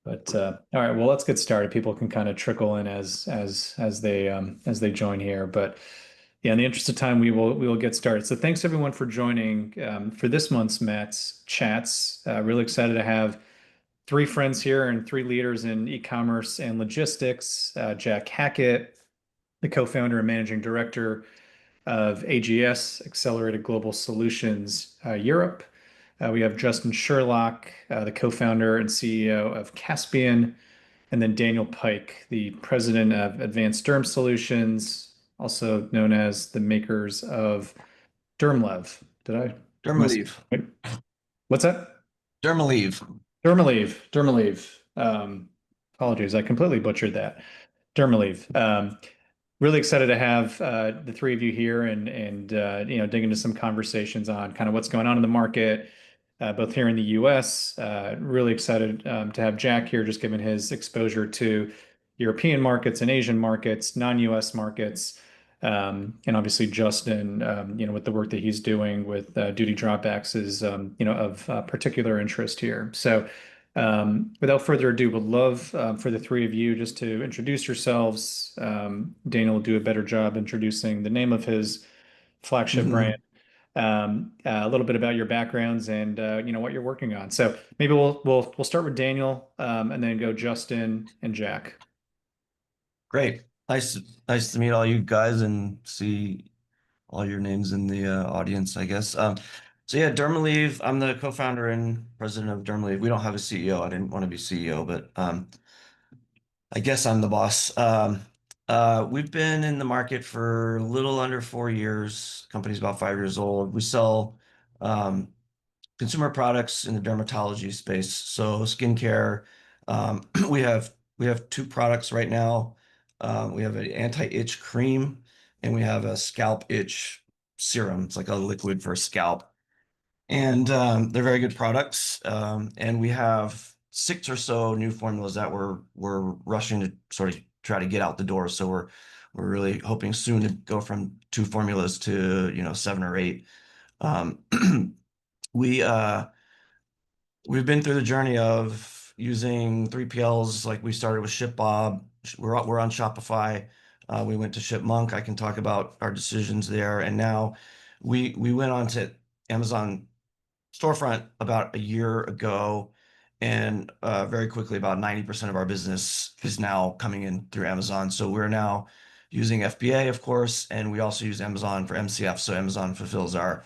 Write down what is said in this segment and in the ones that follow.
But all right, well, let's get started. People can kind of trickle in as they join here. But yeah, in the interest of time, we will get started. So thanks everyone for joining for this month's Matt's Chats. Really excited to have three friends here and three leaders in e-commerce and logistics. Jack Hackett, the co-founder and managing director of AGS, Accelerated Global Solutions Europe. We have Justin Sherlock, the co-founder and CEO of Caspian, and then Daniel Pike, the president of Advanced Derm Solutions, also known as the makers of DermLev. Did I mess? Dermaleave. What's that? Dermaleave. Dermaleave. Dermaleave. Apologies, I completely butchered that. Dermaleave. Really excited to have the three of you here and dig into some conversations on kind of what's going on in the market, both here in the U.S. Really excited to have Jack here, just given his exposure to European markets and Asian markets, non-U.S. markets, and obviously Justin, with the work that he's doing with duty drawbacks is of particular interest here. So. Without further ado, would love for the three of you just to introduce yourselves. Daniel will do a better job introducing the name of his flagship brand, a little bit about your backgrounds and what you're working on. So maybe we'll start with Daniel and then go Justin and Jack. Great. Nice to meet all you guys and see all your names in the audience, I guess. So yeah, Dermaleave. I'm the co-founder and president of Dermaleave. We don't have a CEO. I didn't want to be CEO, but I guess I'm the boss. We've been in the market for a little under 4 years. Company's about 5 years old. We sell um, consumer products in the dermatology space. So skincare. We have two products right now. We have an anti-itch cream and we have a scalp itch serum. It's like a liquid for scalp. And they're very good products. And we have six or so new formulas that we're rushing to sort of try to get out the door. So we're really hoping soon to go from two formulas to seven or eight. Um, we we've been through the journey of using 3PLs. Like we started with ShipBob. We're on Shopify. We went to ShipMonk. I can talk about our decisions there. And now we went on to Amazon storefront about a year ago, and very quickly, about 90% of our business is now coming in through Amazon. So we're now using FBA, of course, and we also use Amazon for MCF. So Amazon fulfills our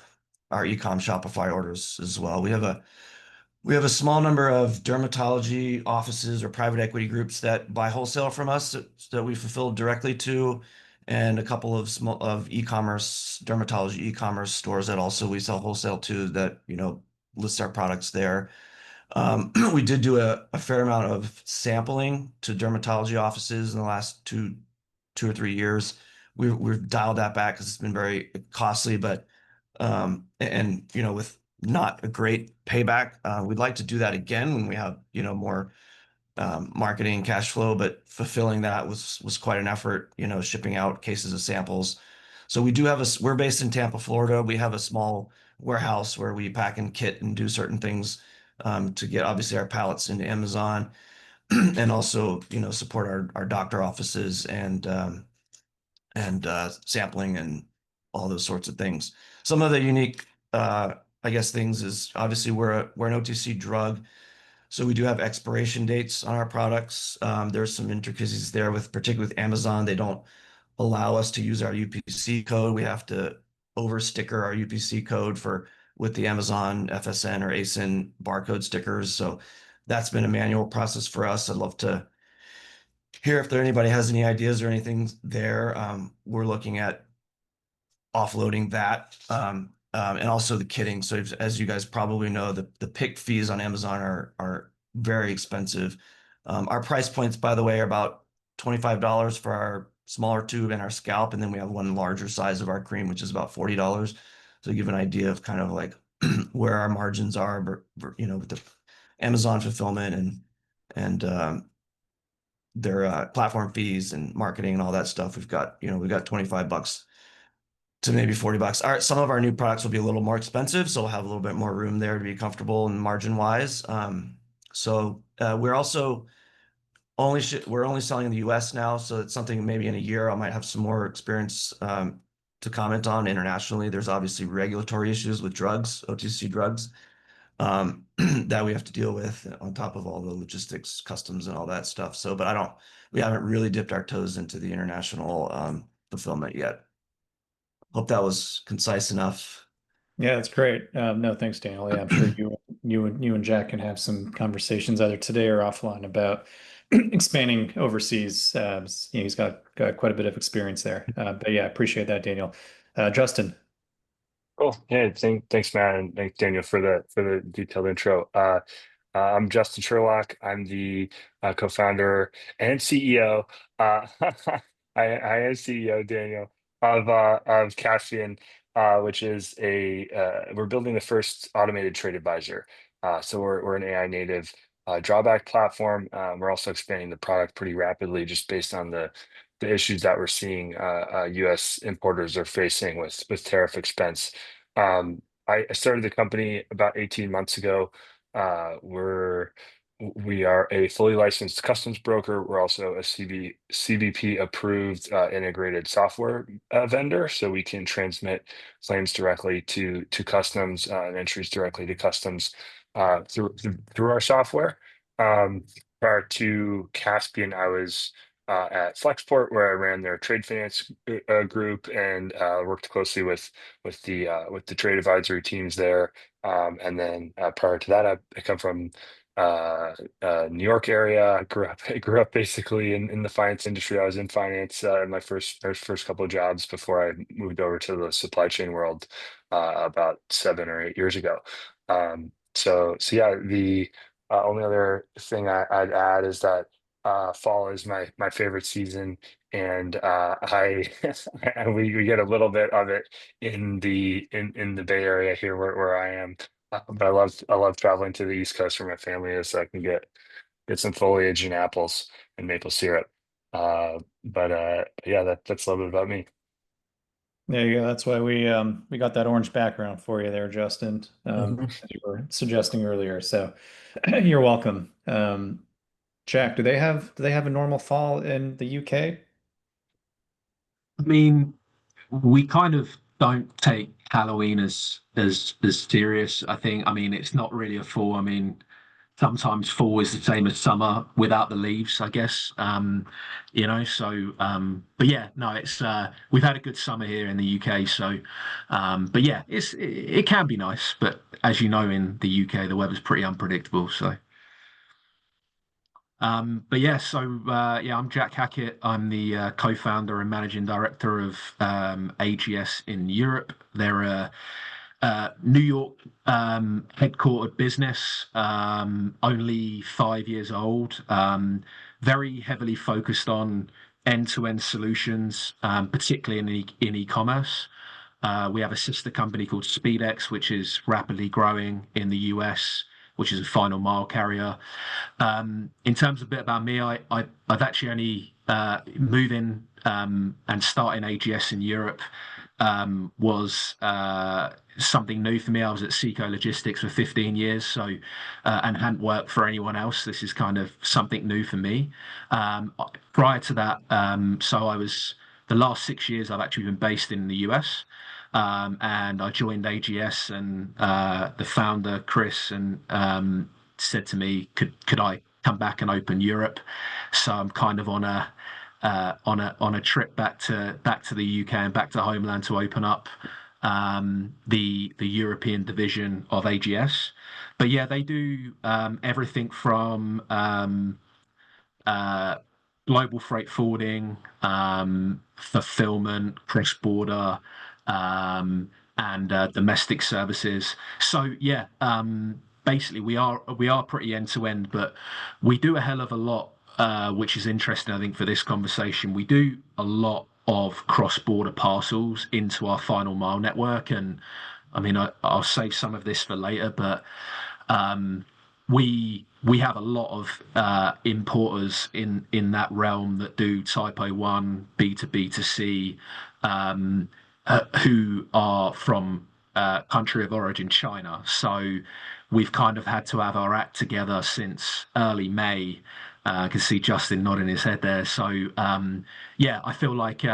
e-com Shopify orders as well. We have a small number of dermatology offices or private equity groups that buy wholesale from us that we fulfill directly to, and a couple of small e-commerce dermatology e-commerce stores that also we sell wholesale to that list our products there. We did do a fair amount of sampling to dermatology offices in the last two or 3 years. We've dialed that back because it's been very costly, but with not a great payback. We'd like to do that again when we have more marketing cash flow, but fulfilling that was quite an effort, shipping out cases of samples. So we're based in Tampa, Florida. We have a small warehouse where we pack and kit and do certain things to get obviously our pallets into Amazon and also, support our doctor offices and sampling and all those sorts of things. Some of the unique, I guess, things is obviously we're an OTC drug. So we do have expiration dates on our products. There's some intricacies there particularly with Amazon. They don't allow us to use our UPC code. We have to over sticker our UPC code with the Amazon FSN or ASIN barcode stickers. So that's been a manual process for us. I'd love to hear if anybody has any ideas or anything there. We're looking at offloading that. And also the kitting. So as you guys probably know, the pick fees on Amazon are very expensive. Our price points, by the way, are about $25 for our smaller tube and our scalp, and then we have one larger size of our cream, which is about $40. So give an idea of kind of like where our margins are, with the Amazon fulfillment and their platform fees and marketing and all that stuff. We've got $25 to maybe $40. Some of our new products will be a little more expensive, so we'll have a little bit more room there to be comfortable and margin wise. So We're also we're only selling in the US now, so it's something maybe in a year I might have some more experience to comment on internationally. There's obviously regulatory issues with drugs, OTC drugs, that we have to deal with on top of all the logistics, customs, and all that stuff. So, but we haven't really dipped our toes into the international fulfillment yet. Hope that was concise enough. Yeah, that's great. No, thanks, Daniel. Yeah, I'm sure you and Jack can have some conversations either today or offline about expanding overseas. He's got quite a bit of experience there. But yeah, I appreciate that, Daniel. Justin. Cool. Yeah, thanks, Matt, and thanks, Daniel, for the detailed intro. I'm Justin Sherlock. I'm the co-founder and CEO. I am CEO, Daniel, of Caspian, which is we're building the first automated trade advisor. So we're an AI native drawback platform. We're also expanding the product pretty rapidly, just based on the issues that we're seeing U.S. importers are facing with tariff expense. I started the company about 18 months ago. We are a fully licensed customs broker. We're also a CBP approved integrated software vendor, so we can transmit claims directly to customs and entries directly to customs through our software. Prior to Caspian, I was at Flexport, where I ran their trade finance group and worked closely with the trade advisory teams there. And then prior to that, I come from New York area. I grew up basically in the finance industry. I was in finance in my first couple of jobs before I moved over to the supply chain world about 7 or 8 years ago. So yeah, the only other thing I'd add is that fall is my favorite season, and I we get a little bit of it in the Bay Area here where I am. But I love traveling to the East Coast where my family is, so I can get some foliage and apples and maple syrup. But yeah, that's a little bit about me. There you go. That's why we got that orange background for you there, Justin, Mhm. as you were suggesting earlier. So you're welcome. Jack, do they have a normal fall in the UK? I mean, we kind of don't take Halloween as serious. I think. I mean, it's not really a fall. I mean, sometimes fall is the same as summer without the leaves, I guess. So but yeah, no, it's we've had a good summer here in the UK. So but yeah, it can be nice, but as you know, in the UK, the weather's pretty unpredictable. So. But yeah, so yeah, I'm Jack Hackett. I'm the co-founder and managing director of AGS in Europe. They're a New York headquartered business, only 5 years old, very heavily focused on end-to-end solutions, particularly in e-commerce. We have a sister company called SpeedX, which is rapidly growing in the US, which is a final mile carrier. In terms of a bit about me, I've actually only moving and starting AGS in Europe was something new for me. I was at Seco Logistics for 15 years, so and hadn't worked for anyone else. This is kind of something new for me. Prior to that, so I was the last 6 years I've actually been based in the US. And I joined AGS, and the founder Chris and said to me, could I come back and open Europe? So I'm kind of on a trip back to the UK and back to homeland to open up the European division of AGS. But yeah, they do everything from uh, global freight forwarding, fulfillment, cross-border, and domestic services. So yeah, basically we are pretty end to end, but we do a hell of a lot, which is interesting, I think, for this conversation. We do a lot of cross-border parcels into our final mile network, and I mean, I'll save some of this for later, but um, we have a lot of importers in that realm that do Typo 1, B2B to C, who are from country of origin China. So we've kind of had to have our act together since early May. I can see Justin nodding his head there. So yeah, I feel like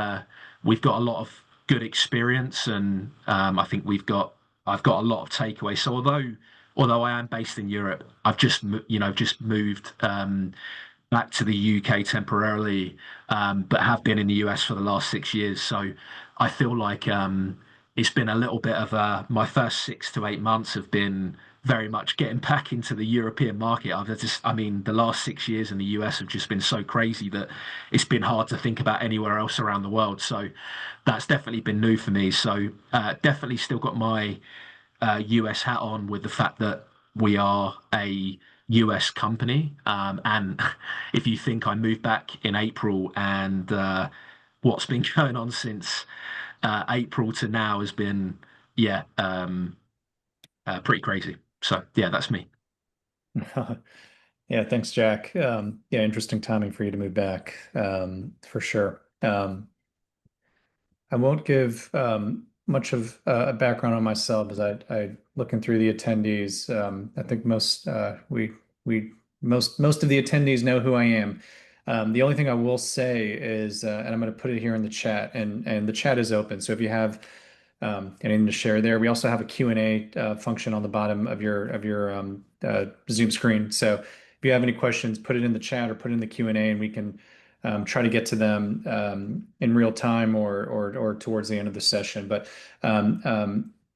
we've got a lot of good experience, and I think I've got a lot of takeaways. So although I am based in Europe, I've just moved back to the UK temporarily, but have been in the US for the last 6 years. So I feel like it's been a little bit of my first 6 to 8 months have been very much getting back into the European market. I mean, the last 6 years in the US have just been so crazy that it's been hard to think about anywhere else around the world. So that's definitely been new for me. So definitely still got my US hat on with the fact that we are a US company. And if you think I moved back in April and what's been going on since April to now has been, yeah, pretty crazy. So, yeah, that's me. Yeah, thanks, Jack. Yeah, interesting timing for you to move back, for sure. I won't give much of a background on myself as I looking through the attendees. I think most of the attendees know who I am. The only thing I will say is, and I'm going to put it here in the chat, and the chat is open. So if you have anything to share there, we also have a Q&A function on the bottom of your Zoom screen. So if you have any questions, put it in the chat or put it in the Q&A, and we can try to get to them in real time or towards the end of the session. But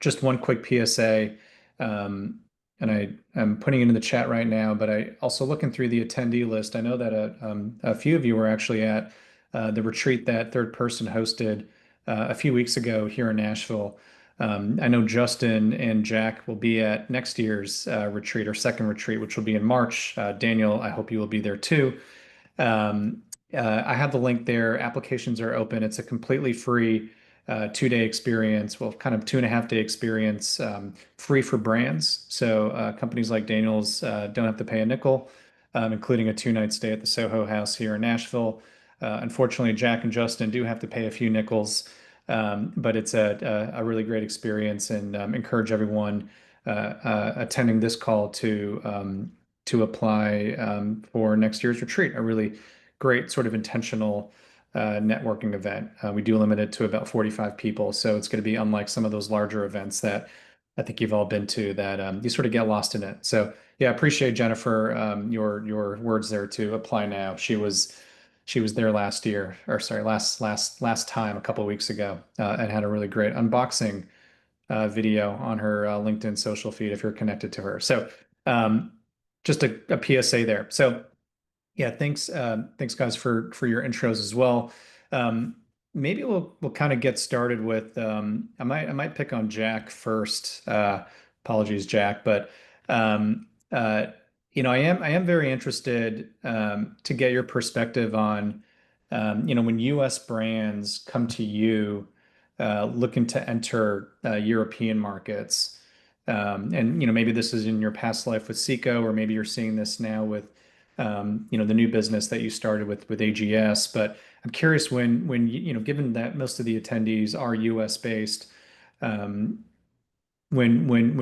just one quick PSA, and I'm putting it in the chat right now, but I also looking through the attendee list. I know that a few of you were actually at the retreat that Third Person hosted a few weeks ago here in Nashville. I know Justin and Jack will be at next year's retreat, or second retreat, which will be in March. Daniel, I hope you will be there too. I have the link there. Applications are open. It's a completely free 2 day experience, well, kind of 2.5 day experience, free for brands. So companies like Daniel's don't have to pay a nickel, including a 2 night stay at the Soho House here in Nashville. Unfortunately, Jack and Justin do have to pay a few nickels, but it's a really great experience, and encourage everyone attending this call to apply for next year's retreat. A really great sort of intentional networking event. We do limit it to about 45 people, so it's going to be unlike some of those larger events that I think you've all been to that you sort of get lost in it. So yeah, I appreciate Jennifer your words there to apply now. She was there last year, or sorry, last time a couple of weeks ago, and had a really great unboxing video on her LinkedIn social feed if you're connected to her. So just a PSA there. So yeah, thanks guys for your intros as well. Maybe we'll kind of get started with I might pick on Jack first. Apologies, Jack, but I am very interested to get your perspective on when US brands come to you looking to enter European markets. And maybe this is in your past life with Seco, or maybe you're seeing this now with the new business that you started with AGS. But I'm curious, given that most of the attendees are US based, when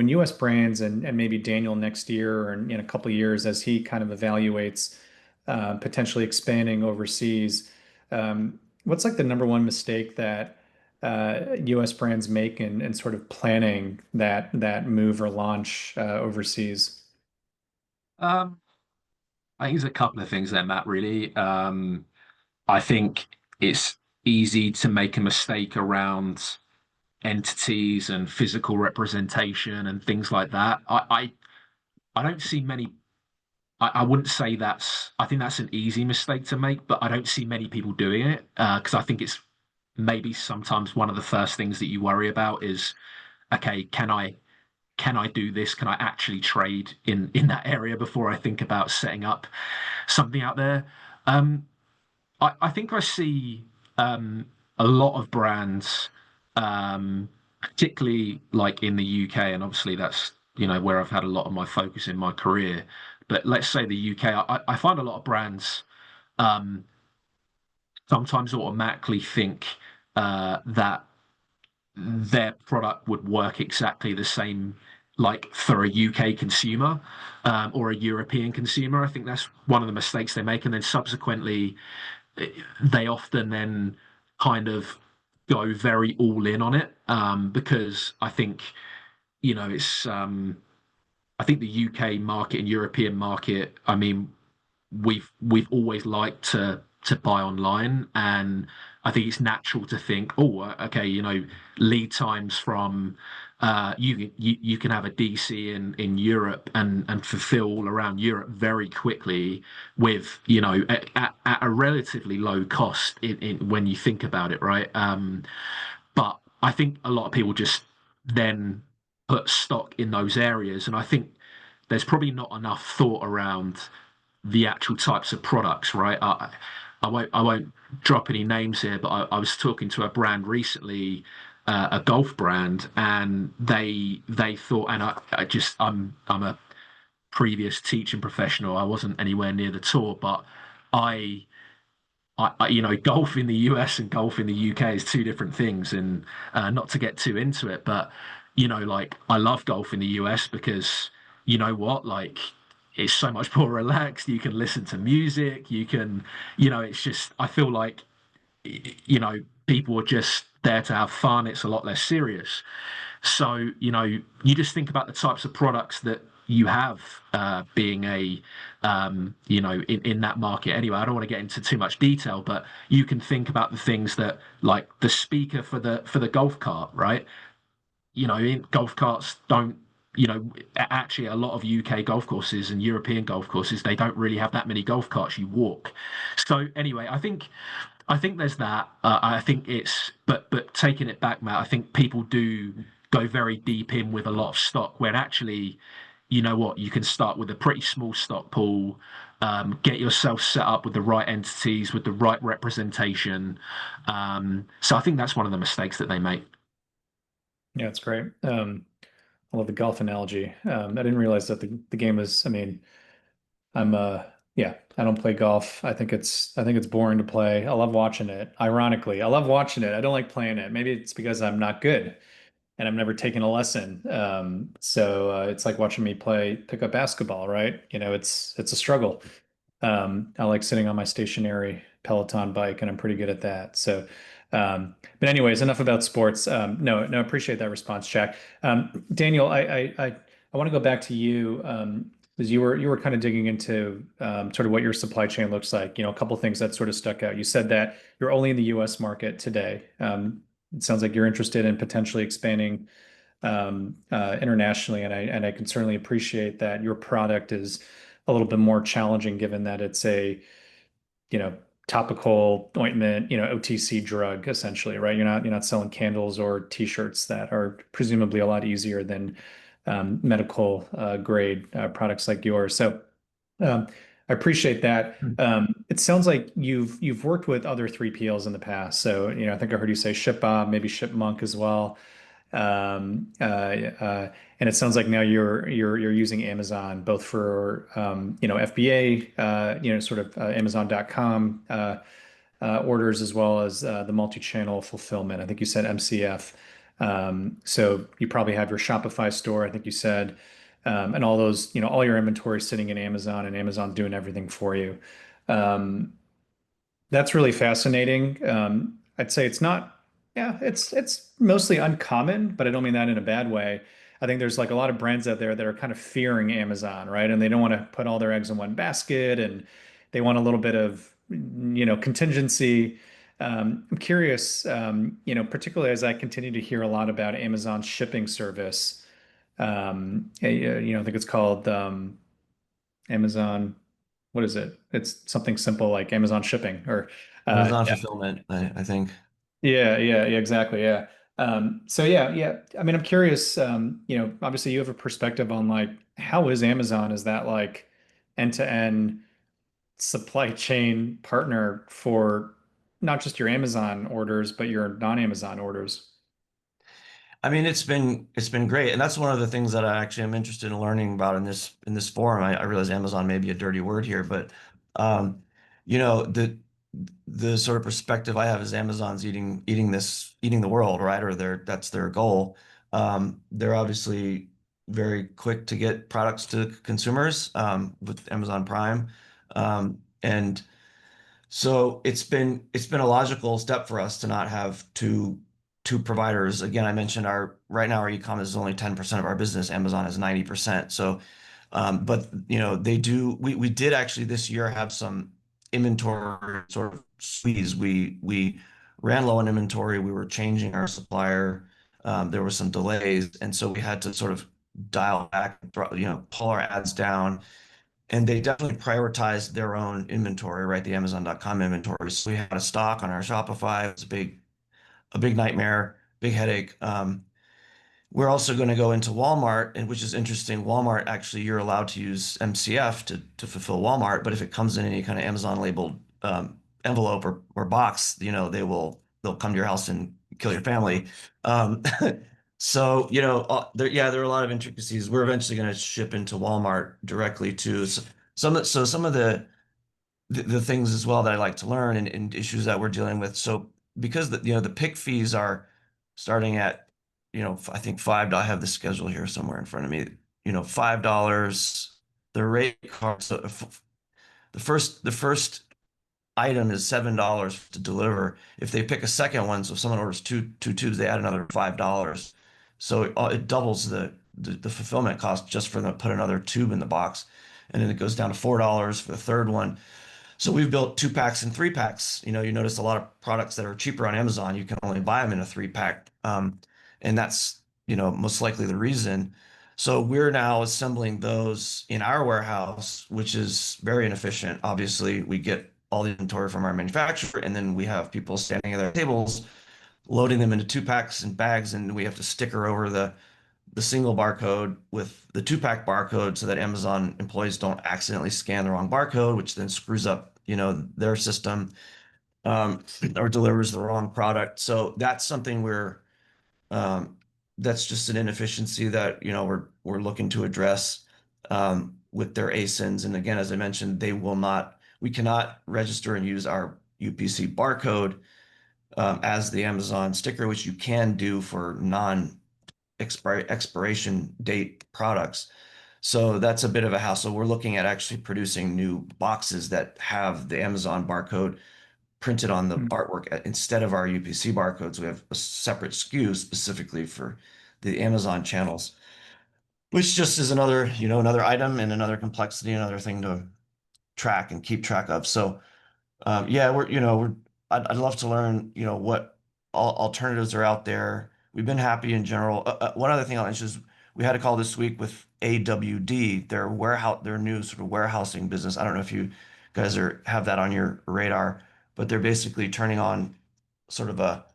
US brands and maybe Daniel next year or in a couple of years as he kind of evaluates potentially expanding overseas, what's like the number one mistake that US brands make in sort of planning that move or launch overseas? I think there's a couple of things there, Matt, really. I think it's easy to make a mistake around entities and physical representation and things like that. I don't see many. I wouldn't say I think that's an easy mistake to make, but I don't see many people doing it because I think it's maybe sometimes one of the first things that you worry about is, okay, can I do this? Can I actually trade in that area before I think about setting up something out there? I think I see a lot of brands, particularly like in the UK, and obviously that's where I've had a lot of my focus in my career. But let's say the UK, I find a lot of brands sometimes automatically think that their product would work exactly the same like for a UK consumer or a European consumer. I think that's one of the mistakes they make, and then subsequently they often then kind of go very all in on it because I think it's I think the UK market and European market. I mean, we've always liked to buy online, and I think it's natural to think, oh, okay, lead times from you can have a DC in Europe and fulfill all around Europe very quickly with at a relatively low cost when you think about it, right? But I think a lot of people just then put stock in those areas, and I think there's probably not enough thought around the actual types of products, right? I won't drop any names here, but I was talking to a brand recently, a golf brand, and they thought, and I'm a previous teaching professional. I wasn't anywhere near the tour, but I golf in the US and golf in the UK is two different things, and not to get too into it, but like I love golf in the US because you know what, like it's so much more relaxed. You can listen to music. You can, it's just I feel like people are just there to have fun. It's a lot less serious. So, you just think about the types of products that you have being in that market. Anyway, I don't want to get into too much detail, but you can think about the things that like the speaker for the golf cart, right? Golf carts don't, actually a lot of UK golf courses and European golf courses, they don't really have that many golf carts. You walk. So anyway, I think there's that. I think but taking it back, Matt, I think people do go very deep in with a lot of stock when actually, you know what, you can start with a pretty small stock pool, get yourself set up with the right entities, with the right representation. So I think that's one of the mistakes that they make. Yeah, it's great. I love the golf analogy. I didn't realize that the game is, I mean, I'm yeah, I don't play golf. I think it's boring to play. I love watching it. Ironically, I love watching it. I don't like playing it. Maybe it's because I'm not good and I've never taken a lesson. So it's like watching me pick up basketball, right? It's a struggle. I like sitting on my stationary Peloton bike, and I'm pretty good at that. So, but anyways, enough about sports. No, appreciate that response, Jack. Daniel, I want to go back to you because you were kind of digging into sort of what your supply chain looks like. A couple things that sort of stuck out. You said that you're only in the U.S. market today. It sounds like you're interested in potentially expanding internationally, and I can certainly appreciate that your product is a little bit more challenging given that it's a, you know, topical ointment, OTC drug essentially, right? You're not selling candles or t-shirts that are presumably a lot easier than medical grade products like yours. So I appreciate that. It sounds like you've worked with other 3PLs in the past. So, I think I heard you say ShipBob, maybe ShipMonk as well. And it sounds like now you're using Amazon both for FBA, sort of Amazon.com orders as well as the multi-channel fulfillment. I think you said MCF. So you probably have your Shopify store, I think you said, and all those, all your inventory sitting in Amazon, and Amazon's doing everything for you. Um, that's really fascinating. I'd say it's not, yeah, it's mostly uncommon, but I don't mean that in a bad way. I think there's like a lot of brands out there that are kind of fearing Amazon, right? And they don't want to put all their eggs in one basket, and they want a little bit of, contingency. I'm curious, particularly as I continue to hear a lot about Amazon's shipping service. I think it's called Amazon. What is it? It's something simple like Amazon shipping or Amazon yeah, fulfillment, I think. yeah, exactly. Yeah. So yeah. I mean, I'm curious, obviously you have a perspective on like how is Amazon? Is that like end-to-end supply chain partner for not just your Amazon orders, but your non-Amazon orders? I mean, it's been great, and that's one of the things that I actually am interested in learning about in this forum. I realize Amazon may be a dirty word here, but um, the sort of perspective I have is Amazon's eating the world, right? Or that's their goal. They're obviously very quick to get products to consumers with Amazon Prime. And so it's been a logical step for us to not have two providers. Again, I mentioned right now our e-commerce is only 10% of our business. Amazon is 90%. So, but you know, we did actually this year have some inventory sort of squeeze. We ran low on inventory. We were changing our supplier. There were some delays, and so we had to sort of dial back, you know, pull our ads down. And they definitely prioritized their own inventory, right? The Amazon.com inventory. So we had a stock on our Shopify. It was a big nightmare, big headache. We're also going to go into Walmart, and which is interesting. Walmart, actually, you're allowed to use MCF to fulfill Walmart, but if it comes in any kind of Amazon labeled envelope or box, you know, they'll come to your house and kill your family. Um, so, you know, there are a lot of intricacies. We're eventually going to ship into Walmart directly to some of the things as well that I like to learn and issues that we're dealing with. So because you know, the pick fees are starting at, you know, I think $5. I have the schedule here somewhere in front of me. You know, $5. The rate card. So the first item is $7 to deliver. If they pick a second one, so if someone orders two tubes, they add another $5. So it doubles the fulfillment cost just for them to put another tube in the box. And then it goes down to $4 for the third one. So we've built 2-packs and 3-packs. You know, you notice a lot of products that are cheaper on Amazon, you can only buy them in a 3-pack. And that's, you know, most likely the reason. So we're now assembling those in our warehouse, which is very inefficient. Obviously, we get all the inventory from our manufacturer, and then we have people standing at their tables, loading them into 2-packs and bags, and we have to sticker over the single barcode with the 2-pack barcode so that Amazon employees don't accidentally scan the wrong barcode, which then screws up, you know, their system, or delivers the wrong product. So that's something um, that's just an inefficiency that, you know, we're looking to address with their ASINs. And again, as I mentioned, we cannot register and use our UPC barcode as the Amazon sticker, which you can do for expiration date products. So that's a bit of a hassle. We're looking at actually producing new boxes that have the Amazon barcode printed on the artwork instead of our UPC barcodes. We have a separate SKU specifically for the Amazon channels, which just is another, you know, another item and another complexity, another thing to track and keep track of. So yeah, I'd love to learn, you know, what alternatives are out there. We've been happy in general. One other thing I'll mention is we had a call this week with AWD, their new sort of warehousing business. I don't know if you guys have that on your radar, but they're basically turning on sort of an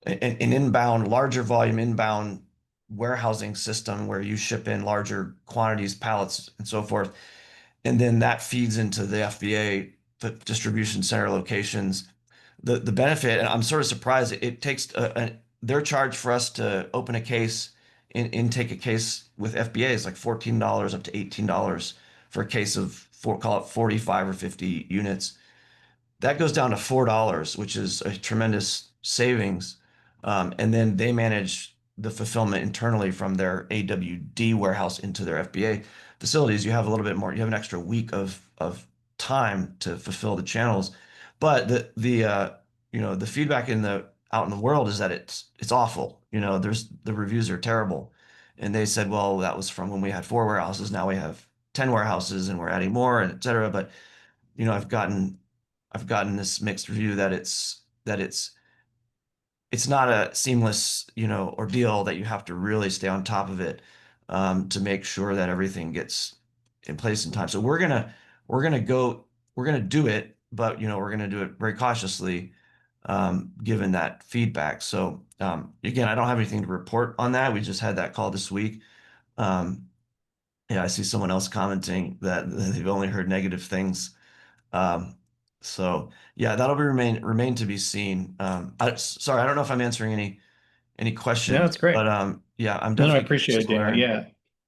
inbound, larger volume inbound warehousing system where you ship in larger quantities, pallets, and so forth. And then that feeds into the FBA, the distribution center locations. The benefit, and I'm sort of surprised, it takes their charge for us to open a case, intake a case with FBA is like $14 up to $18 for a case of call it 45 or 50 units. That goes down to $4, which is a tremendous savings. And then they manage the fulfillment internally from their AWD warehouse into their FBA facilities. You have a little bit more, you have an extra week of time to fulfill the channels. But you know, the feedback out in the world is that it's awful. You know, the reviews are terrible. And they said, well, that was from when we had 4 warehouses. Now we have 10 warehouses and we're adding more, and et cetera. But you know, I've gotten this mixed review that it's not a seamless, you know, ordeal, that you have to really stay on top of it to make sure that everything gets in place in time. So we're gonna do it, but you know, we're gonna do it very cautiously given that feedback. So again, I don't have anything to report on that. We just had that call this week. Yeah, I see someone else commenting that they've only heard negative things. So yeah, that'll remain to be seen. Sorry, I don't know if I'm answering any questions. No, it's great. But yeah, I'm No, I definitely appreciate it, Daniel. learn.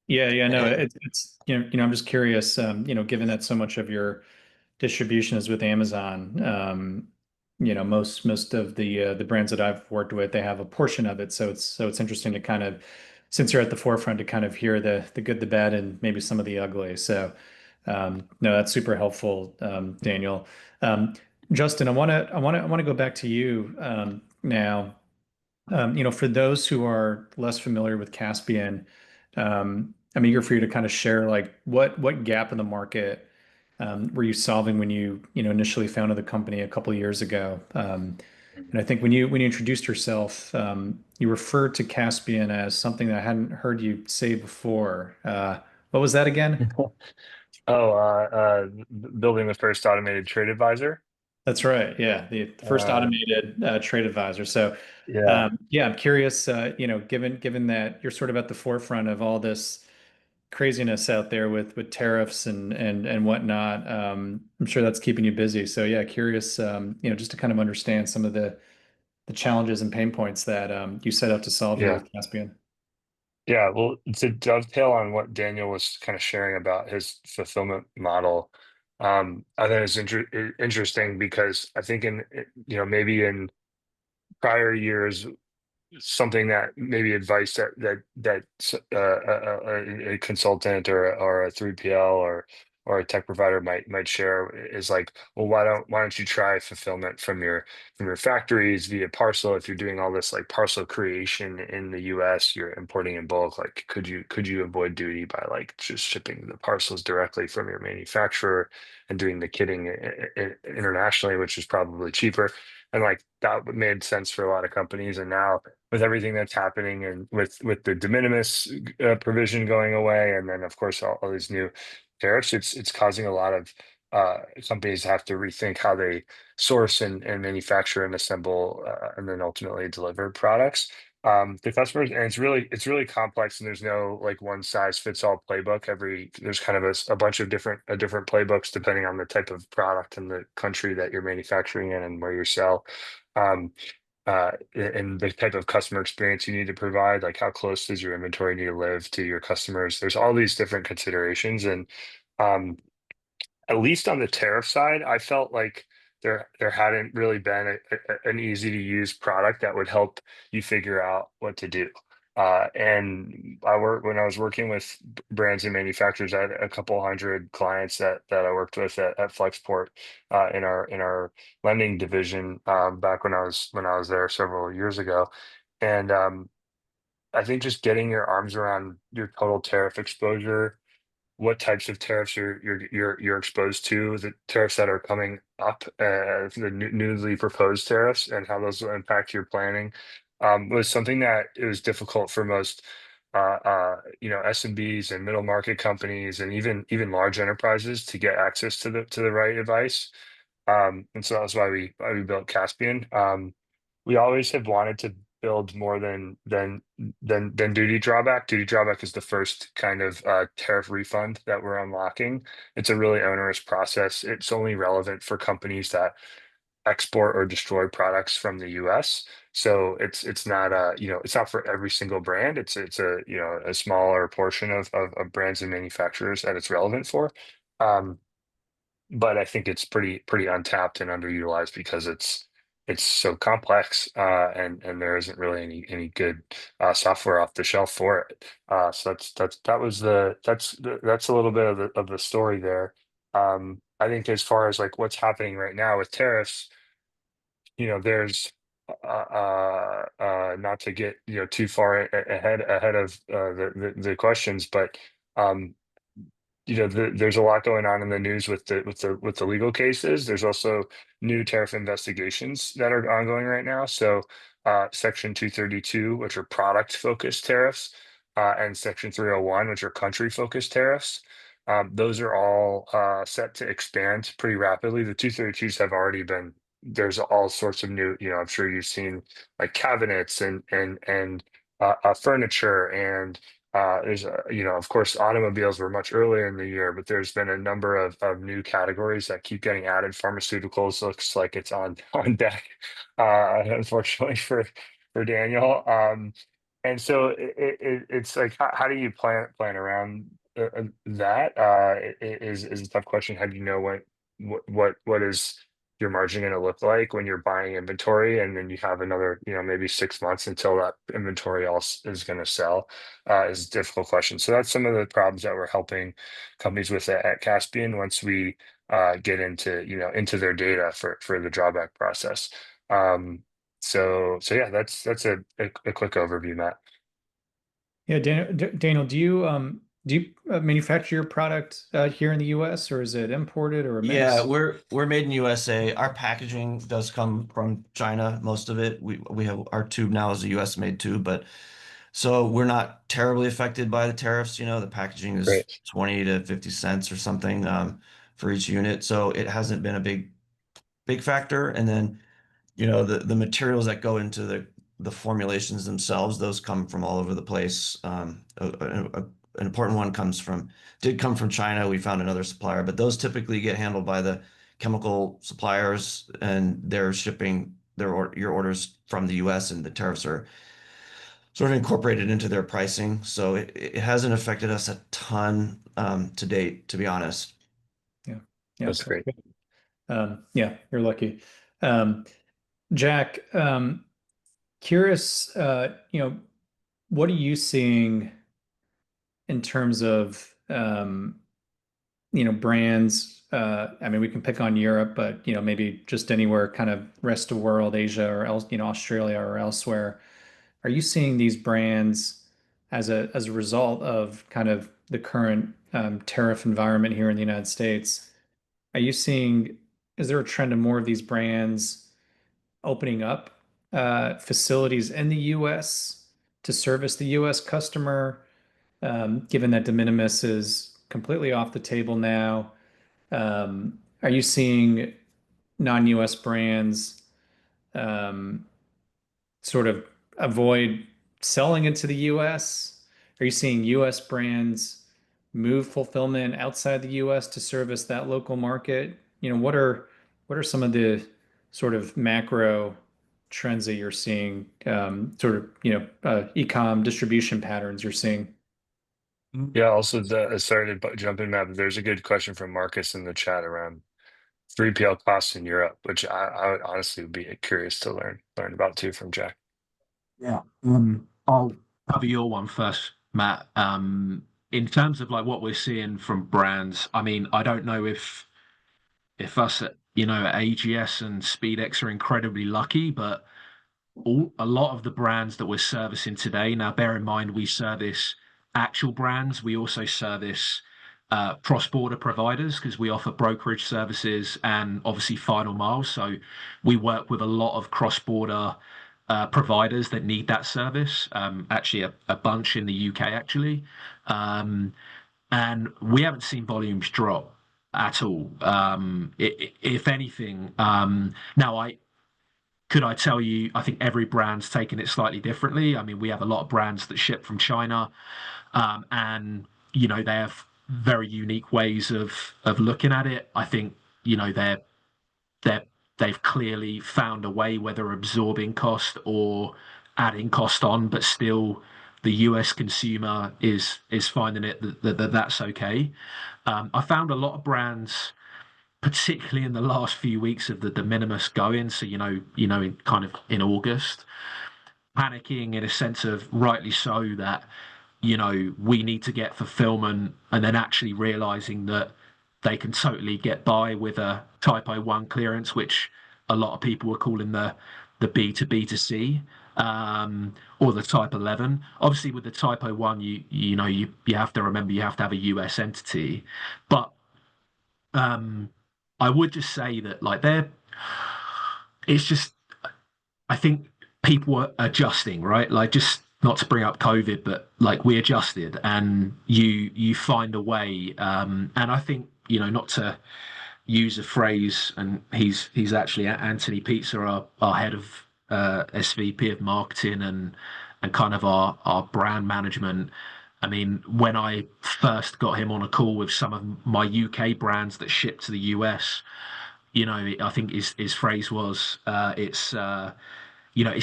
Yeah. No, And it's I'm just curious. You know, given that so much of your distribution is with Amazon, you know, most of the brands that I've worked with, they have a portion of it. So it's interesting to kind of since you're at the forefront, to kind of hear the good, the bad, and maybe some of the ugly. So, no, that's super helpful, Daniel. Um, Justin, I want to go back to you now. For those who are less familiar with Caspian, I'm eager for you to kind of share like what gap in the market were you solving when you initially founded the company a couple of years ago? And I think when you introduced yourself, you referred to Caspian as something that I hadn't heard you say before. What was that again? Oh, building the first automated trade advisor. That's right. Yeah, the first Uh, automated trade advisor. So, yeah, yeah, I'm curious. Given that you're sort of at the forefront of all this craziness out there with tariffs and whatnot, I'm sure that's keeping you busy. So, yeah, curious. Just to kind of understand some of the challenges and pain points that you set out to solve here yeah. with Caspian. Yeah, well, to dovetail on what Daniel was kind of sharing about his fulfillment model, I think it's interesting because I think maybe in prior years, something that maybe advice that a consultant or a 3PL or a tech provider might share is like, well, why don't you try fulfillment from your factories via parcel? If you're doing all this like parcel creation in the US, you're importing in bulk, like could you avoid duty by like just shipping the parcels directly from your manufacturer and doing the kitting internationally, which is probably cheaper. And like that made sense for a lot of companies. And now with everything that's happening and with the de minimis provision going away, and then of course all these new tariffs, it's causing a lot of companies to have to rethink how they source and manufacture and assemble and then ultimately deliver products. The customers, and it's really complex, and there's no like one size fits all playbook. There's kind of a bunch of different playbooks depending on the type of product and the country that you're manufacturing in and where you sell. Um, and the type of customer experience you need to provide, like how close does your inventory need to live to your customers? There's all these different considerations, and um, at least on the tariff side, I felt like there hadn't really been an easy to use product that would help you figure out what to do. And when I was working with brands and manufacturers. I had a couple hundred clients that I worked with at Flexport in our lending division back when I was there several years ago. And I think just getting your arms around your total tariff exposure, what types of tariffs you're exposed to, the tariffs that are coming up, the newly proposed tariffs, and how those will impact your planning, was something that it was difficult for most, SMBs and middle market companies, and even large enterprises to get access to the right advice. And so that's why we built Caspian. We always have wanted to build more than duty drawback. Duty drawback is the first kind of tariff refund that we're unlocking. It's a really onerous process. It's only relevant for companies that export or destroy products from the US. So it's not it's not for every single brand. It's a smaller portion of brands and manufacturers that it's relevant for. Um, but I think it's pretty untapped and underutilized because it's so complex, and there isn't really any good software off the shelf for it. So that's a little bit of the story there. I think as far as like what's happening right now with tariffs, there's not to get too far ahead of the questions, but um, there's a lot going on in the news with the legal cases. There's also new tariff investigations that are ongoing right now. So, Section 232, which are product-focused tariffs, and Section 301, which are country-focused tariffs. Those are all set to expand pretty rapidly. The 232s have already been. There's all sorts of new. I'm sure you've seen like cabinets and furniture and of course, automobiles were much earlier in the year, but there's been a number of new categories that keep getting added. Pharmaceuticals looks like it's on deck, unfortunately for Daniel. And so it's like, how do you plan around that? Is a tough question. How do you know what is your margin going to look like when you're buying inventory, and then you have another, maybe 6 months until that inventory else is going to sell, is a difficult question. So that's some of the problems that we're helping companies with at Caspian once we get into their data for the drawback process. So yeah, that's a quick overview, Matt. Yeah, Daniel, do you manufacture your product here in the U.S. or is it imported or a mix? Yeah, we're made in USA. Our packaging does come from China, most of it. We have our tube now is a US made tube, but so we're not terribly affected by the tariffs. The packaging is Great. 20 to 50 cents or something for each unit. So it hasn't been a big factor. And then, the materials that go into the formulations themselves, those come from all over the place. An important one did come from China. We found another supplier, but those typically get handled by the chemical suppliers, and they're shipping your orders from the US, and the tariffs are sort of incorporated into their pricing. So it hasn't affected us a ton to date, to be honest. Yeah. Yeah. That's great. Yeah, you're lucky. Jack, curious, what are you seeing in terms of, brands? I mean, we can pick on Europe, but, maybe just anywhere kind of rest of world, Asia or else, Australia or elsewhere. Are you seeing these brands as a result of kind of the current tariff environment here in the United States? Are you seeing, is there a trend of more of these brands opening up facilities in the US to service the US customer, given that de minimis is completely off the table now? Are you seeing non-US brands um, sort of avoid selling into the US? Are you seeing US brands move fulfillment outside the US to service that local market? What are some of the sort of macro trends that you're seeing, sort of, e-com distribution patterns you're seeing? Yeah, also sorry to jump in, Matt, but there's a good question from Marcus in the chat around 3PL costs in Europe, which I would honestly would be curious to learn about too from Jack. Yeah. I'll cover your one first, Matt. In terms of like what we're seeing from brands, I mean, I don't know if us at at AGS and SpeedX are incredibly lucky, but a lot of the brands that we're servicing today. Now, bear in mind, we service actual brands. We also service cross-border providers because we offer brokerage services and obviously final mile. So we work with a lot of cross-border providers that need that service. Actually, a bunch in the UK, actually. And we haven't seen volumes drop at all. If anything, now I tell you, I think every brand's taken it slightly differently. I mean, we have a lot of brands that ship from China, and they have very unique ways of looking at it. I think they're they've clearly found a way, whether absorbing cost or adding cost on, but still the US consumer is finding it that's okay. I found a lot of brands, particularly in the last few weeks of the de minimis going. So in kind of in August, panicking in a sense of rightly so that we need to get fulfillment, and then actually realizing that they can totally get by with a typo 1 clearance, which a lot of people were calling the B to B to C, or the type 11. Obviously with the typo 1, you have to remember you have to have a US entity, but I would just say that like it's just, I think people are adjusting, right? Like, just not to bring up COVID, but like we adjusted, and you find a way. And I think not to use a phrase, and he's actually Anthony Pizza, our head of SVP of marketing and kind of our brand management. I mean, when I first got him on a call with some of my UK brands that ship to the US, I think his phrase was, it's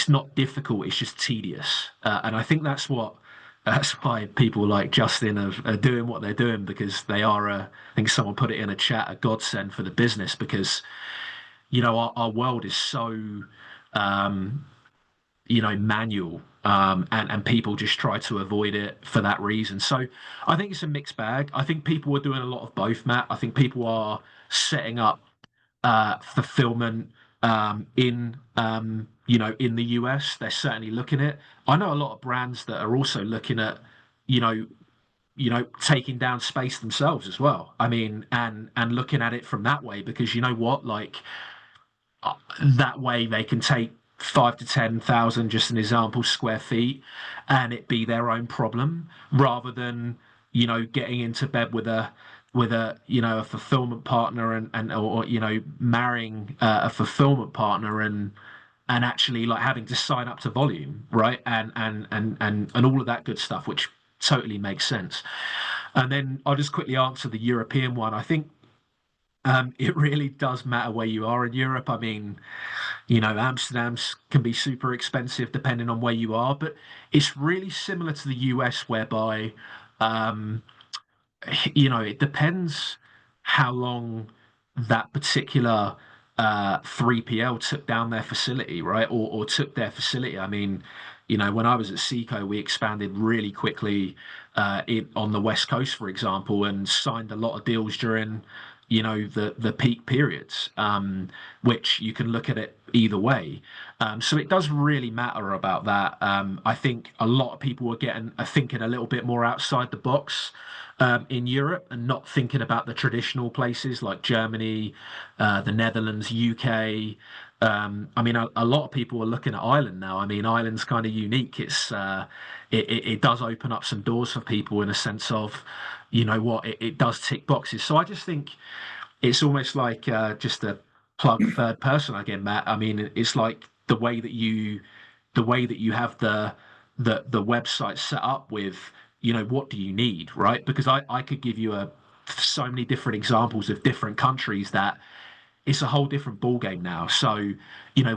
not difficult, it's just tedious. And I think that's why people like Justin are doing what they're doing, because they are, I think someone put it in a chat, a godsend for the business, because, our world is so um, manual, and people just try to avoid it for that reason. So I think it's a mixed bag. I think people are doing a lot of both, Matt. I think people are setting up fulfillment in the US. They're certainly looking at it. I know a lot of brands that are also looking at, you know, taking down space themselves as well. I mean, and looking at it from that way, because you know what, like that way they can take 5 to 10,000, just an example, square feet, and it be their own problem, rather than getting into bed with a fulfillment partner, or marrying a fulfillment partner, and actually like having to sign up to volume, right? And all of that good stuff, which totally makes sense. And then I'll just quickly answer the European one. I think it really does matter where you are in Europe. I mean, Amsterdam's can be super expensive depending on where you are, but it's really similar to the US, whereby um, it depends how long that particular 3PL took down their facility, right? Or took their facility. I mean, when I was at Seco, we expanded really quickly on the West Coast, for example, and signed a lot of deals during, the peak periods, which you can look at it either way. So it does really matter about that. I think a lot of people are thinking a little bit more outside the box in Europe, and not thinking about the traditional places like Germany, the Netherlands, UK. I mean, a lot of people are looking at Ireland now. I mean, Ireland's kind of unique. It does open up some doors for people in a sense of, it does tick boxes. So I just think it's almost like, just a plug third person again, Matt. I mean, it's like the way that you have the website set up with, what do you need, right? Because I could give you so many different examples of different countries that it's a whole different ball game now. So,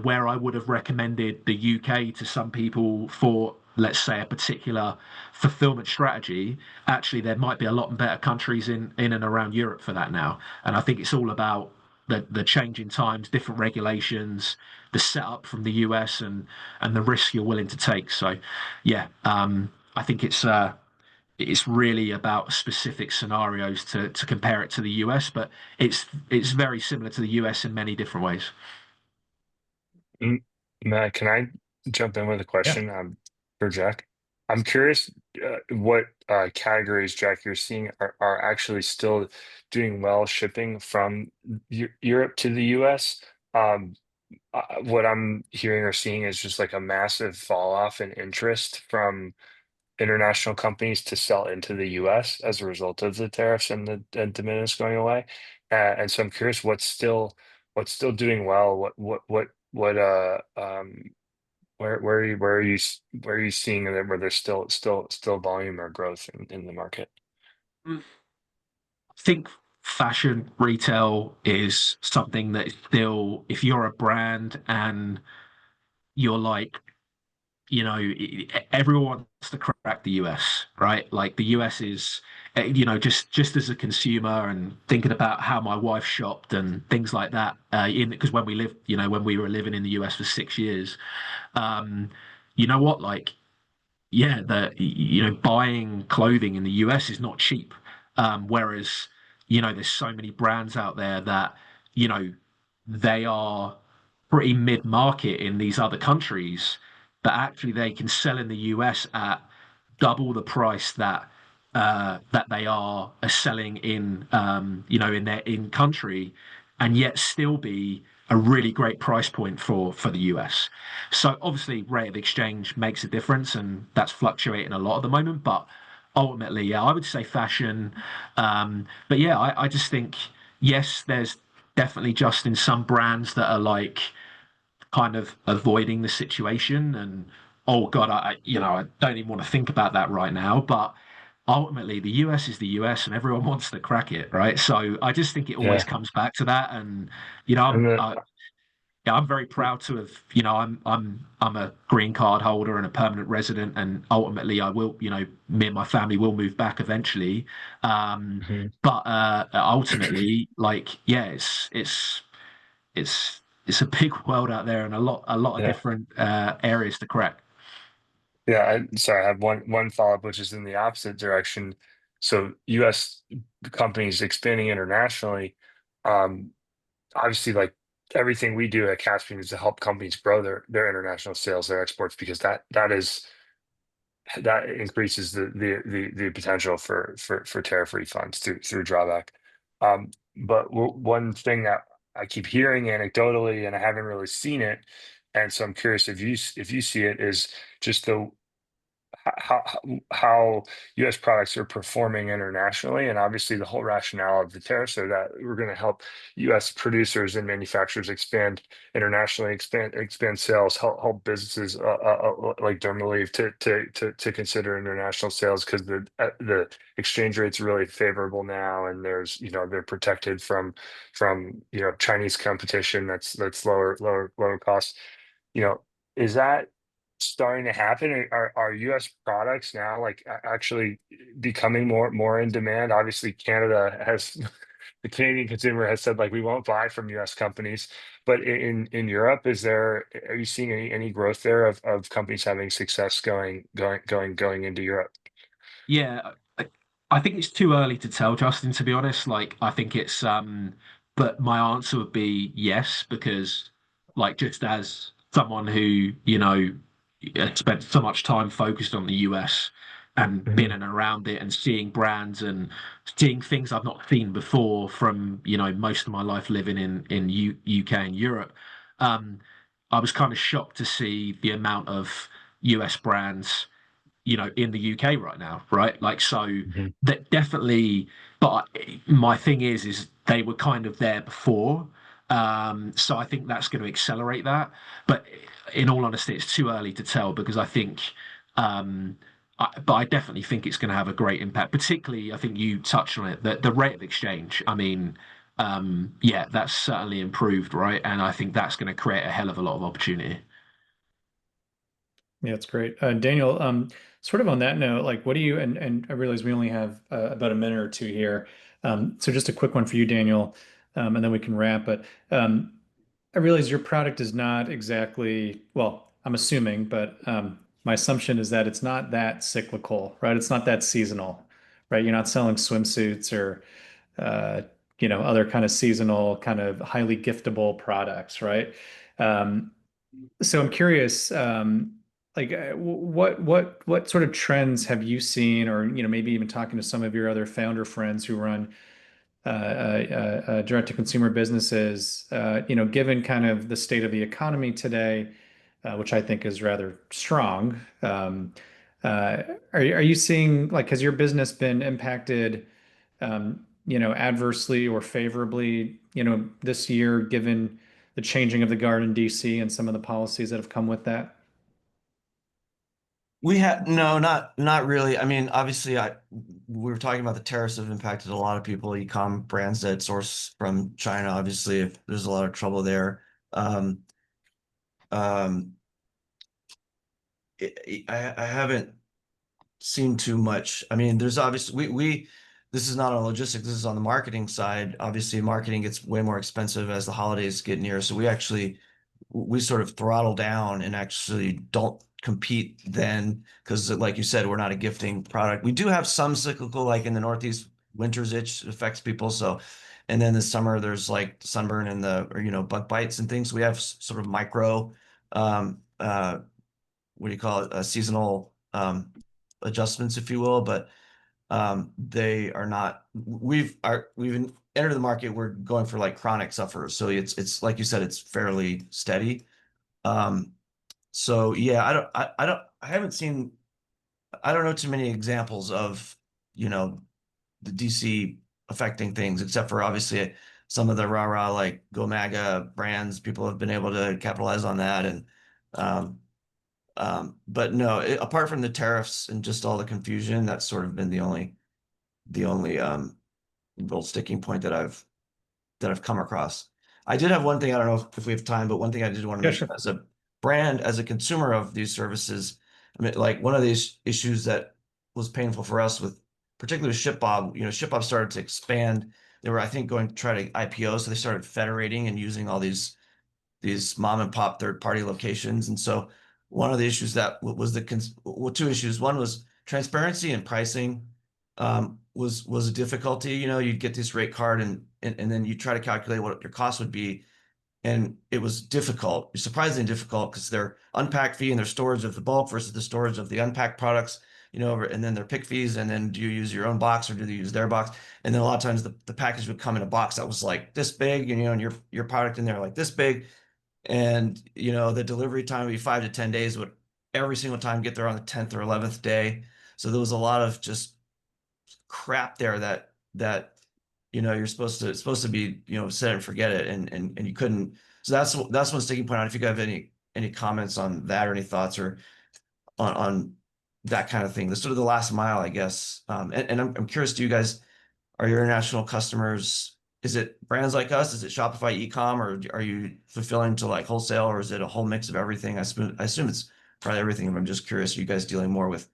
where I would have recommended the UK to some people for, let's say, a particular fulfillment strategy, actually there might be a lot better countries in and around Europe for that now. And I think it's all about the changing times, different regulations, the setup from the US, and the risk you're willing to take. So, yeah, I think it's really about specific scenarios to compare it to the US, but it's very similar to the US in many different ways. Mm, Matt, can I jump in with a Yeah. question for Jack? I'm curious what categories, Jack, you're seeing are actually still doing well shipping from Europe to the US. Um, what I'm hearing or seeing is just like a massive fall off in interest from international companies to sell into the US as a result of the tariffs and the and de minimis going away. And so I'm curious what's still doing well, where are you seeing them where there's still volume or growth in the market? I think fashion retail is something that is still, if you're a brand and you're like, everyone wants to crack the US, right? Like the US is, just as a consumer, and thinking about how my wife shopped and things like that, because when we were living in the US for 6 years, you know what, like, yeah, buying clothing in the US is not cheap. Whereas, there's so many brands out there that, you know, they are pretty mid-market in these other countries, but actually they can sell in the US at double the price that they are selling in their in country, and yet still be a really great price point for the US. So obviously rate of exchange makes a difference, and that's fluctuating a lot at the moment. But ultimately, yeah, I would say fashion. But yeah, I just think, yes, there's definitely just in some brands that are like kind of avoiding the situation, and oh god, I don't even want to think about that right now. But ultimately the US is the US, and everyone wants to crack it, right? So I just think it always Yeah. comes back to that. And you know And I'm the, I, yeah, I'm very proud to have, I'm a green card holder and a permanent resident, and ultimately I will, me and my family will move back eventually. um Mhm. but ultimately, like, yeah, it's it's a big world out there and a lot of Yeah. different areas to crack. Yeah, sorry, I have one follow-up, which is in the opposite direction. So US companies expanding internationally, um, obviously like everything we do at Caspian is to help companies grow their international sales, their exports, because that increases the potential for tariff refunds through drawback. But one thing that I keep hearing anecdotally, and I haven't really seen it, and so I'm curious if you see it, is just the how how U.S. products are performing internationally, and obviously the whole rationale of the tariffs are that we're going to help U.S. producers and manufacturers expand internationally, expand sales, help businesses like Dermaleave to consider international sales because the exchange rate's really favorable now, and there's they're protected from Chinese competition that's lower cost. Is that starting to happen? Are US products now like actually becoming more in demand? Obviously, Canada has the Canadian consumer has said like we won't buy from US companies, but in Europe, are you seeing any growth there of companies having success going into Europe? Yeah, I think it's too early to tell, Justin, to be honest. Like, I think it's but my answer would be yes, because like just as someone who, spent so much time focused on the US and been Mhm. and around it and seeing brands and seeing things I've not seen before from, most of my life living in UK and Europe, um, I was kind of shocked to see the amount of US brands in the UK right now, right? Like, so Mhm. that definitely, but my thing is they were kind of there before. So I think that's going to accelerate that. But in all honesty, it's too early to tell because I think, but I definitely think it's going to have a great impact. Particularly, I think you touched on it, the rate of exchange. I mean, yeah, that's certainly improved, right? And I think that's going to create a hell of a lot of opportunity. Yeah, it's great. Daniel, sort of on that note, like what do you, and I realize we only have about a minute or two here. So just a quick one for you, Daniel, and then we can wrap. But I realize your product is not exactly, well, I'm assuming, but my assumption is that it's not that cyclical, right? It's not that seasonal, right? You're not selling swimsuits or, uh, other kind of seasonal, kind of highly giftable products, right? Um, so I'm curious, like what sort of trends have you seen, or maybe even talking to some of your other founder friends who run direct to consumer businesses, given kind of the state of the economy today, which I think is rather strong. Uh, are you seeing like has your business been impacted, adversely or favorably, this year, given the changing of the guard in DC and some of the policies that have come with that? We had no, not really. I mean, obviously, we were talking about the tariffs have impacted a lot of people, e-com brands that source from China. Obviously, if there's a lot of trouble there. Um, um, I haven't seen too much. I mean, there's obviously we this is not on logistics, this is on the marketing side. Obviously, marketing gets way more expensive as the holidays get near. So we sort of throttle down and actually don't compete then because like you said, we're not a gifting product. We do have some cyclical, like in the Northeast, winter's itch affects people. So and then this summer there's like sunburn and bug bites and things. We have sort of micro what do you call it, seasonal adjustments, if you will, but they are not. We've entered the market. We're going for like chronic sufferers, so it's like you said, it's fairly steady. Um, so yeah, I haven't seen. I don't know too many examples of the DC affecting things, except for obviously some of the rah-rah like Go MAGA brands. People have been able to capitalize on that, and um, but no, apart from the tariffs and just all the confusion, that's sort of been the only real sticking point that I've come across. I did have one thing, I don't know if we have time, but one thing I did want to Yeah, mention sure. as a brand, as a consumer of these services, I mean, like one of these issues that was painful for us with particularly ShipBob, ShipBob started to expand. They were, I think, going to try to IPO, so they started federating and using all these these mom and pop third-party locations. And so one of the issues that was two issues. One was transparency and pricing was a difficulty. You'd get this rate card and then you try to calculate what your cost would be. And it was difficult, surprisingly difficult, because their unpacked fee and their storage of the bulk versus the storage of the unpacked products, and then their pick fees, and then do you use your own box or do they use their box? And then a lot of times the package would come in a box that was like this big, and your product in there like this big. And, the delivery time would be 5 to 10 days, would every single time get there on the 10th or 11th day. So there was a lot of just crap there that you're supposed to be, set it and forget it, and you couldn't. So that's one sticking point. If you guys have any comments on that or any thoughts or on that kind of thing, the sort of the last mile, I guess. And I'm curious, are your international customers, is it brands like us? Is it Shopify e-com, or are you fulfilling to like wholesale, or is it a whole mix of everything? I assume it's probably everything, but I'm just curious, are you guys dealing more with,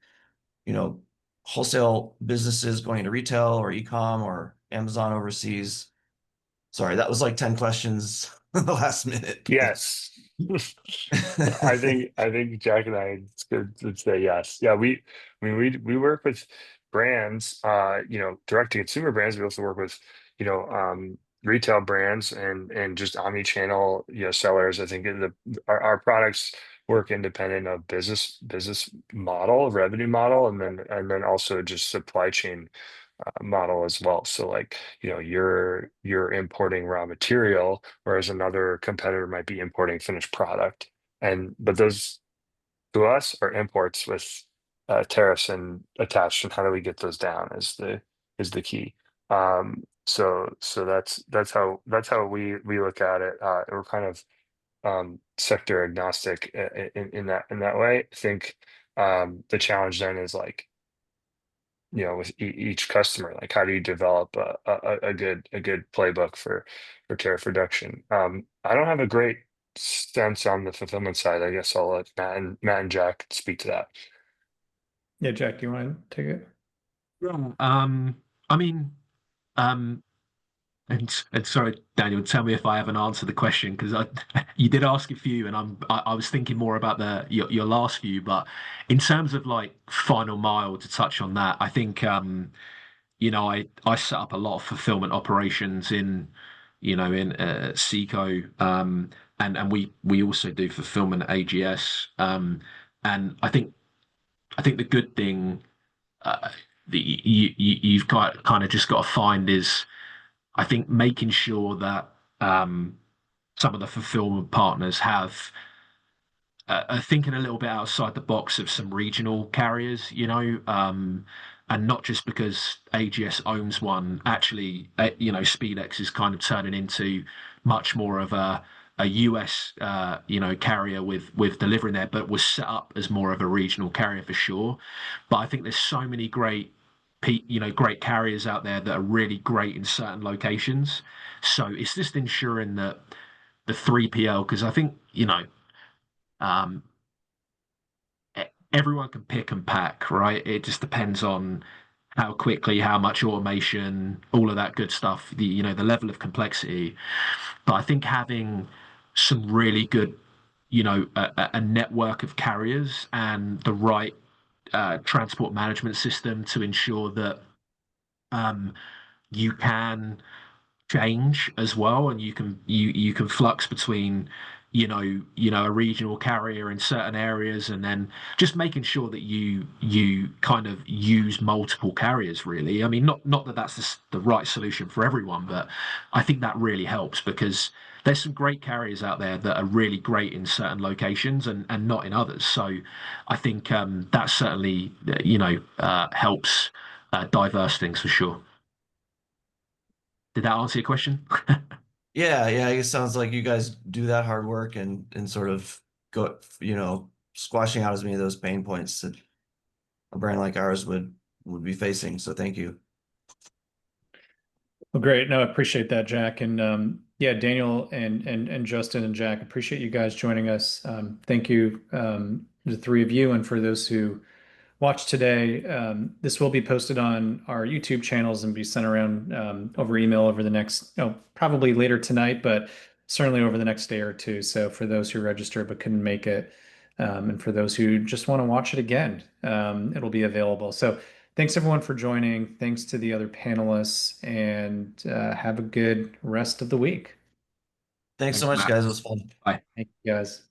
wholesale businesses going into retail or e-com or Amazon overseas? Sorry, that was like 10 questions in the last minute. Yes. I think Jack and I, it's good to say yes. Yeah, we work with brands, direct to consumer brands. We also work with, retail brands and just omni-channel, sellers. I think our products work independent of business model, revenue model, and then also just supply chain model as well. So like, you're importing raw material, whereas another competitor might be importing finished product. But those to us are imports with tariffs and attached, and how do we get those down is the key. So that's how we look at it. We're kind of sector agnostic in that way. I think the challenge then is like, with each customer, like how do you develop a good playbook for tariff reduction? I don't have a great sense on the fulfillment side. I guess I'll let Matt and Jack speak to that. Yeah, Jack, do you want to take it? Yeah. I mean, and sorry, Daniel, tell me if I haven't answered the question, because you did ask a few, and I was thinking more about your last few. But in terms of like final mile, to touch on that, I think I set up a lot of fulfillment operations in Seco, and we also do fulfillment at AGS, and I think the good thing that you've got kind of just got to find is, I think, making sure that some of the fulfillment partners are thinking a little bit outside the box of some regional carriers, and not just because AGS owns one. Actually, SpeedX is kind of turning into much more of a US, carrier with delivering there, but was set up as more of a regional carrier for sure. But I think there's so many great carriers out there that are really great in certain locations. So it's just ensuring that the 3PL, because I think, um, everyone can pick and pack, right? It just depends on how quickly, how much automation, all of that good stuff, the level of complexity. But I think having some really good, a network of carriers and the right transport management system to ensure that um, you can change as well, and you can flux between a regional carrier in certain areas, and then just making sure that you kind of use multiple carriers, really. I mean, not that that's the right solution for everyone, but I think that really helps, because there's some great carriers out there that are really great in certain locations and not in others. So I think that certainly helps diverse things for sure. Did that answer your question? Yeah, it sounds like you guys do that hard work and sort of go, squashing out as many of those pain points that a brand like ours would be facing. So thank you. Well, great. No, I appreciate that, Jack. And yeah, Daniel and Justin and Jack, appreciate you guys joining us. Thank you, the three of you, and for those who watched today. This will be posted on our YouTube channels and be sent around over email over the next, probably later tonight, but certainly over the next day or two. So for those who registered but couldn't make it, and for those who just want to watch it again, it'll be available. So thanks everyone for joining. Thanks to the other panelists, and have a good rest of the week. Thanks so Thanks, much, Matt. guys. It was fun. Bye. Thank you guys.